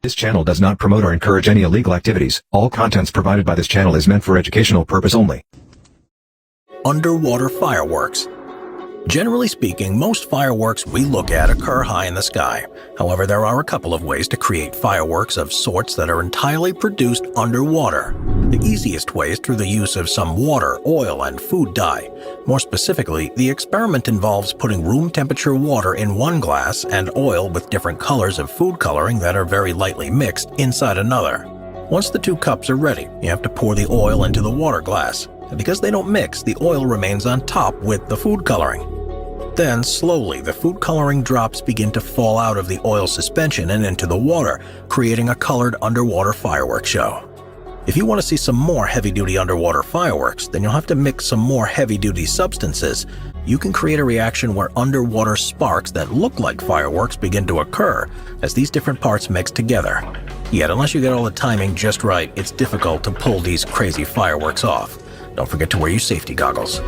This channel does not promote or encourage any illegal activities. All contents provided by this channel is meant for educational purpose only. Underwater fireworks. Generally speaking, most fireworks we look at occur high in the sky. However, there are a couple of ways to create fireworks of sorts that are entirely produced underwater. The easiest way is through the use of some water, oil, and food dye. More specifically, the experiment involves putting room temperature water in one glass and oil with different colors of food coloring that are very lightly mixed inside another. Once the two cups are ready, you have to pour the oil into the water glass. And because they don't mix, the oil remains on top with the food coloring. Then, slowly, the food coloring drops begin to fall out of the oil suspension and into the water, creating a colored underwater fireworks show. If you want to see some more heavy-duty underwater fireworks, then you'll have to mix some more heavy-duty substances. You can create a reaction where underwater sparks that look like fireworks begin to occur as these different parts mix together. Yet, unless you get all the timing just right, it's difficult to pull these crazy fireworks off. Don't forget to wear your safety goggles.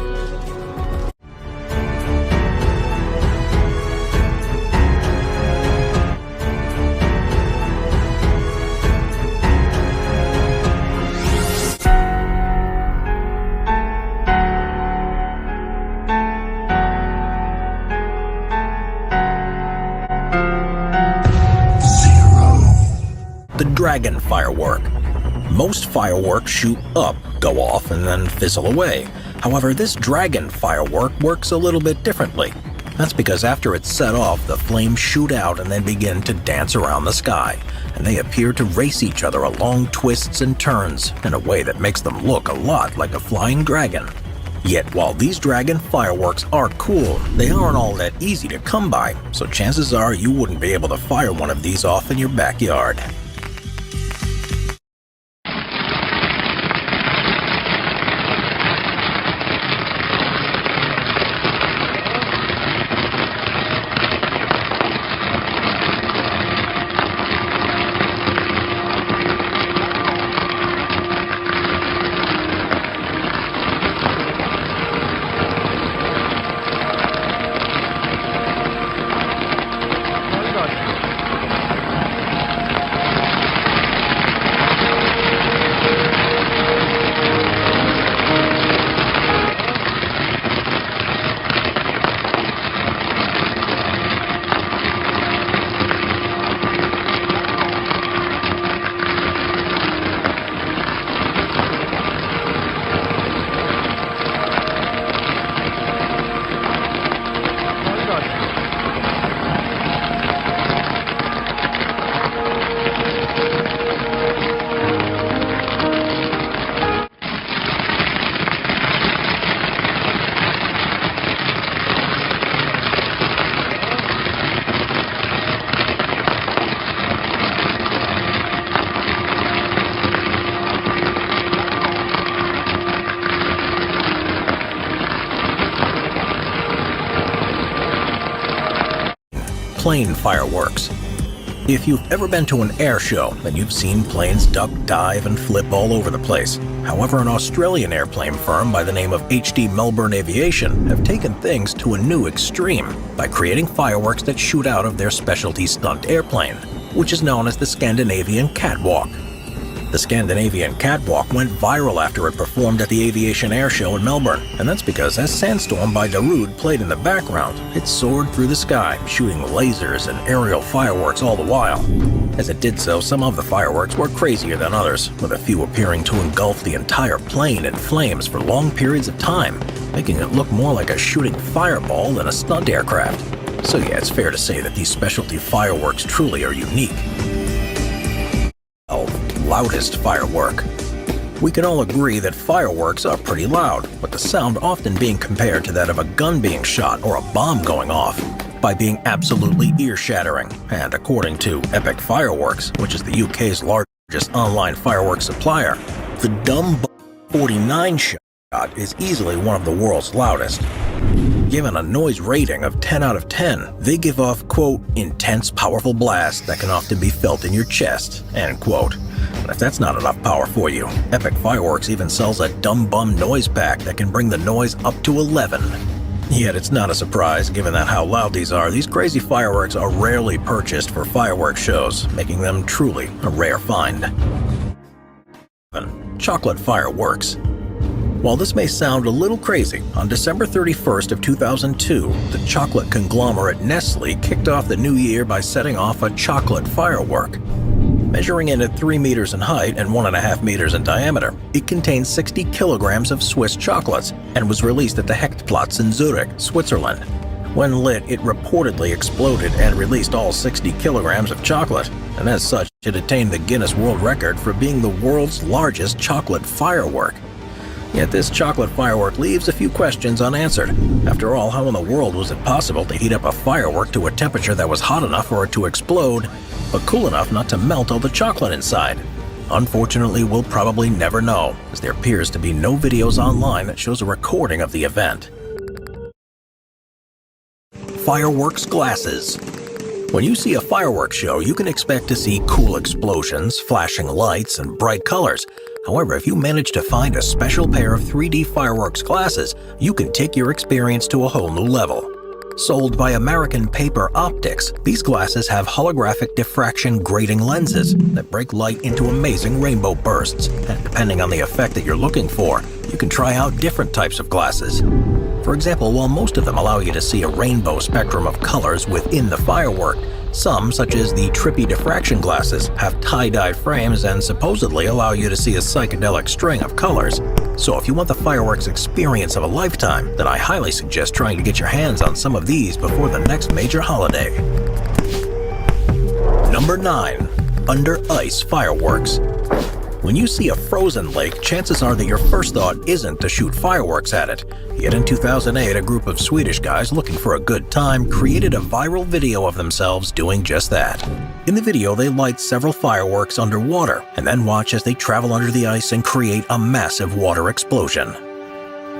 The dragon firework. Most fireworks shoot up, go off, and then fizzle away. However, this dragon firework works a little bit differently. That's because after it's set off, the flames shoot out and then begin to dance around the sky, and they appear to race each other along twists and turns in a way that makes them look a lot like a flying dragon. Yet while these dragon fireworks are cool, they aren't all that easy to come by, so chances are you wouldn't be able to fire one of these off in your backyard. Plane fireworks. If you've ever been to an air show, then you've seen planes duck, dive, and flip all over the place. However, an Australian airplane firm by the name of HD Melbourne Aviation have taken things to a new extreme by creating fireworks that shoot out of their specialty stunt airplane, which is known as the Scandinavian Catwalk. The Scandinavian Catwalk went viral after it performed at the Aviation Air Show in Melbourne, and that's because as Sandstorm by Darude played in the background, it soared through the sky, shooting lasers and aerial fireworks all the while. As it did so, some of the fireworks were crazier than others, with a few appearing to engulf the entire plane in flames for long periods of time, making it look more like a shooting fireball than a stunt aircraft. So yeah, it's fair to say that these specialty fireworks truly are unique. Loudest firework. We can all agree that fireworks are pretty loud, with the sound often being compared to that of a gun being shot or a bomb going off, by being absolutely ear-shattering. And according to Epic Fireworks, which is the UK's largest online fireworks supplier, the Dumb 49 shot is easily one of the world's loudest. Given a noise rating of 10 out of 10, they give off, quote, intense, powerful blasts that can often be felt in your chest, end quote. And if that's not enough power for you, Epic Fireworks even sells a Dumb Bum noise pack that can bring the noise up to 11. Yet it's not a surprise, given that how loud these are. These crazy fireworks are rarely purchased for fireworks shows, making them truly a rare find. Chocolate fireworks. While this may sound a little crazy, on December 31st of 2002, the chocolate conglomerate Nestle kicked off the new year by setting off a chocolate firework. Measuring in at 3 meters in height and 1.5 meters in diameter, it contained 60 kilograms of Swiss chocolates and was released at the Hechtplatz in Zurich, Switzerland. When lit, it reportedly exploded and released all 60 kilograms of chocolate, and as such, it attained the Guinness World Record for being the world's largest chocolate firework. Yet this chocolate firework leaves a few questions unanswered. After all, how in the world was it possible to heat up a firework to a temperature that was hot enough for it to explode, but cool enough not to melt all the chocolate inside? Unfortunately, we'll probably never know, as there appears to be no videos online that shows a recording of the event. Fireworks glasses. When you see a fireworks show, you can expect to see cool explosions, flashing lights, and bright colors. However, if you manage to find a special pair of 3D fireworks glasses, you can take your experience to a whole new level. Sold by American Paper Optics, these glasses have holographic diffraction grating lenses that break light into amazing rainbow bursts. And depending on the effect that you're looking for, you can try out different types of glasses. For example, while most of them allow you to see a rainbow spectrum of colors within the firework, some, such as the trippy diffraction glasses, have tie-dye frames and supposedly allow you to see a psychedelic string of colors. So if you want the fireworks experience of a lifetime, then I highly suggest trying to get your hands on some of these before the next major holiday. Number 9. Under Ice Fireworks. When you see a frozen lake, chances are that your first thought isn't to shoot fireworks at it. Yet in 2008, a group of Swedish guys looking for a good time created a viral video of themselves doing just that. In the video, they light several fireworks underwater and then watch as they travel under the ice and create a massive water explosion.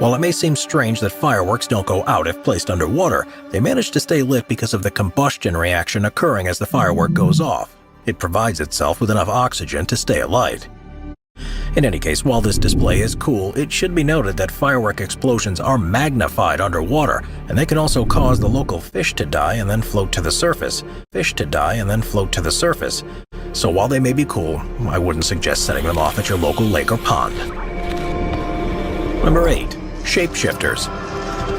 While it may seem strange that fireworks don't go out if placed underwater, they manage to stay lit because of the combustion reaction occurring as the firework goes off. It provides itself with enough oxygen to stay alight. In any case, while this display is cool, it should be noted that firework explosions are magnified underwater, and they can also cause the local fish to die and then float to the surface. So while they may be cool, I wouldn't suggest setting them off at your local lake or pond. Number 8. Shapeshifters.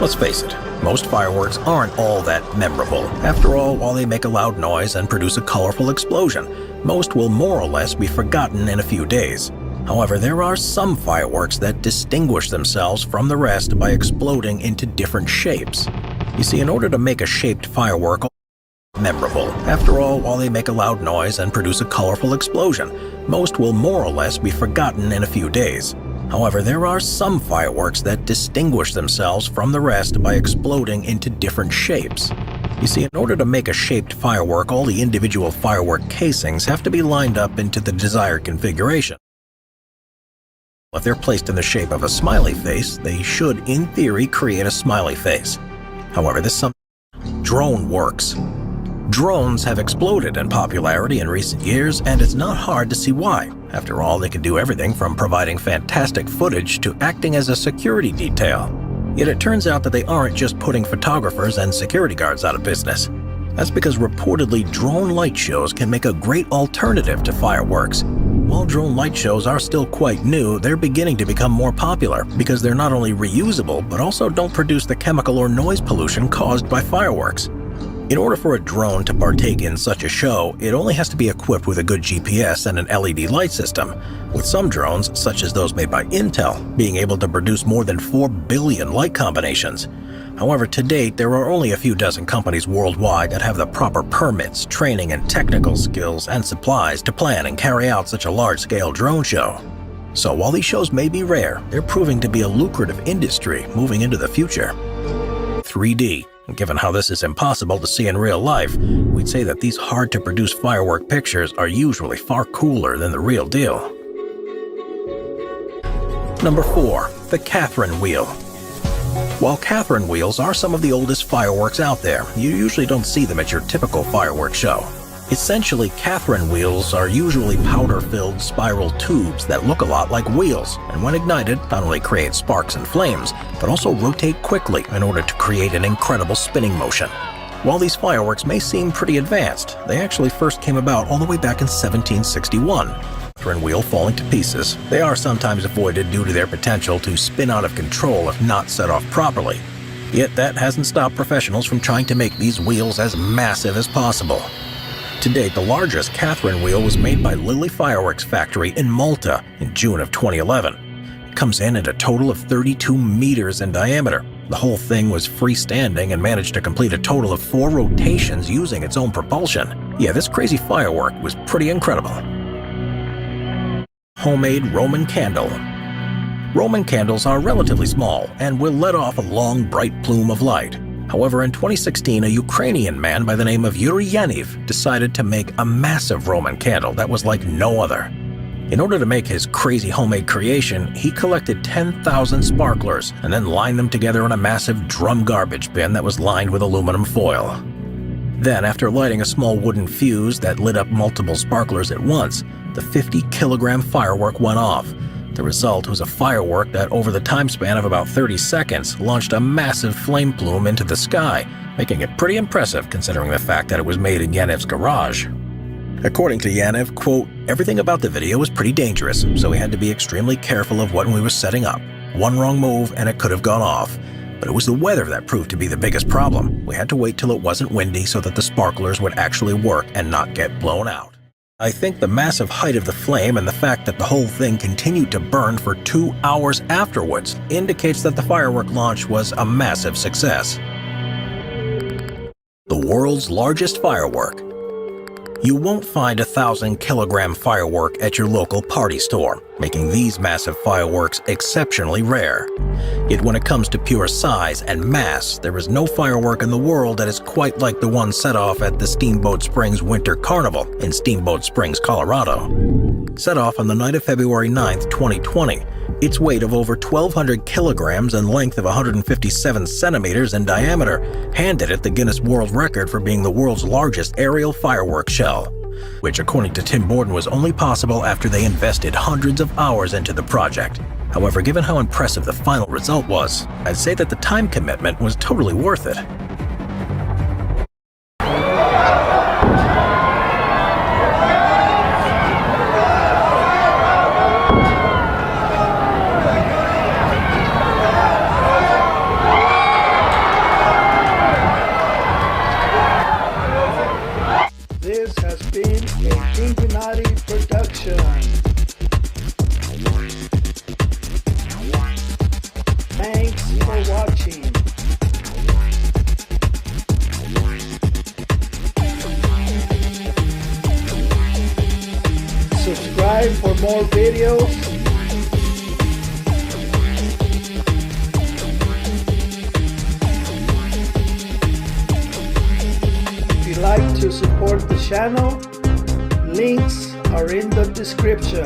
Let's face it, most fireworks aren't all that memorable. After all, while they make a loud noise and produce a colorful explosion, most will more or less be forgotten in a few days. However, there are some fireworks that distinguish themselves from the rest by exploding into different shapes. You see, in order to make a shaped firework memorable, after all, while they make a loud noise and produce a colorful explosion, most will more or less be forgotten in a few days. However, there are some fireworks that distinguish themselves from the rest by exploding into different shapes. You see, in order to make a shaped firework, all the individual firework casings have to be lined up into the desired configuration. If they're placed in the shape of a smiley face, they should, in theory, create a smiley face. However, drone works. Drones have exploded in popularity in recent years, and it's not hard to see why. After all, they can do everything from providing fantastic footage to acting as a security detail. Yet it turns out that they aren't just putting photographers and security guards out of business. That's because reportedly drone light shows can make a great alternative to fireworks. While drone light shows are still quite new, they're beginning to become more popular because they're not only reusable, but also don't produce the chemical or noise pollution caused by fireworks. In order for a drone to partake in such a show, it only has to be equipped with a good GPS and an LED light system, with some drones, such as those made by Intel, being able to produce more than 4 billion light combinations. However, to date, there are only a few dozen companies worldwide that have the proper permits, training, and technical skills and supplies to plan and carry out such a large-scale drone show. So while these shows may be rare, they're proving to be a lucrative industry moving into the future. 3D. Given how this is impossible to see in real life, we'd say that these hard-to-produce firework pictures are usually far cooler than the real deal. Number 4. The Catherine Wheel. While Catherine wheels are some of the oldest fireworks out there, you usually don't see them at your typical fireworks show. Essentially, Catherine wheels are usually powder-filled spiral tubes that look a lot like wheels, and when ignited, not only create sparks and flames, but also rotate quickly in order to create an incredible spinning motion. While these fireworks may seem pretty advanced, they actually first came about all the way back in 1761. Catherine wheel falling to pieces, they are sometimes avoided due to their potential to spin out of control if not set off properly. Yet that hasn't stopped professionals from trying to make these wheels as massive as possible. To date, the largest Catherine wheel was made by Lilly Fireworks Factory in Malta in June of 2011. It comes in at a total of 32 meters in diameter. The whole thing was freestanding and managed to complete a total of 4 rotations using its own propulsion. Yeah, this crazy firework was pretty incredible. Homemade Roman candle. Roman candles are relatively small and will let off a long, bright plume of light. However, in 2016, a Ukrainian man by the name of Yuri Yaniv decided to make a massive Roman candle that was like no other. In order to make his crazy homemade creation, he collected 10,000 sparklers and then lined them together in a massive drum garbage bin that was lined with aluminum foil. Then, after lighting a small wooden fuse that lit up multiple sparklers at once, the 50-kilogram firework went off. The result was a firework that, over the time span of about 30 seconds, launched a massive flame plume into the sky, making it pretty impressive considering the fact that it was made in Yaniv's garage. According to Yaniv, quote, "Everything about the video was pretty dangerous, so we had to be extremely careful of what we were setting up. One wrong move and it could have gone off. But it was the weather that proved to be the biggest problem. We had to wait till it wasn't windy so that the sparklers would actually work and not get blown out." I think the massive height of the flame and the fact that the whole thing continued to burn for 2 hours afterwards indicates that the firework launch was a massive success. The world's largest firework. You won't find a 1,000-kilogram firework at your local party store, making these massive fireworks exceptionally rare. Yet when it comes to pure size and mass, there is no firework in the world that is quite like the one set off at the Steamboat Springs Winter Carnival in Steamboat Springs, Colorado. Set off on the night of February 9th, 2020, its weight of over 1,200 kilograms and length of 157 centimeters in diameter handed it the Guinness World Record for being the world's largest aerial firework shell, which according to Tim Borden was only possible after they invested hundreds of hours into the project. However, given how impressive the final result was, I'd say that the time commitment was totally worth it. This has been a Cincinnati production. Thanks for watching. Subscribe for more videos. If you'd like to support the channel, links are in the description.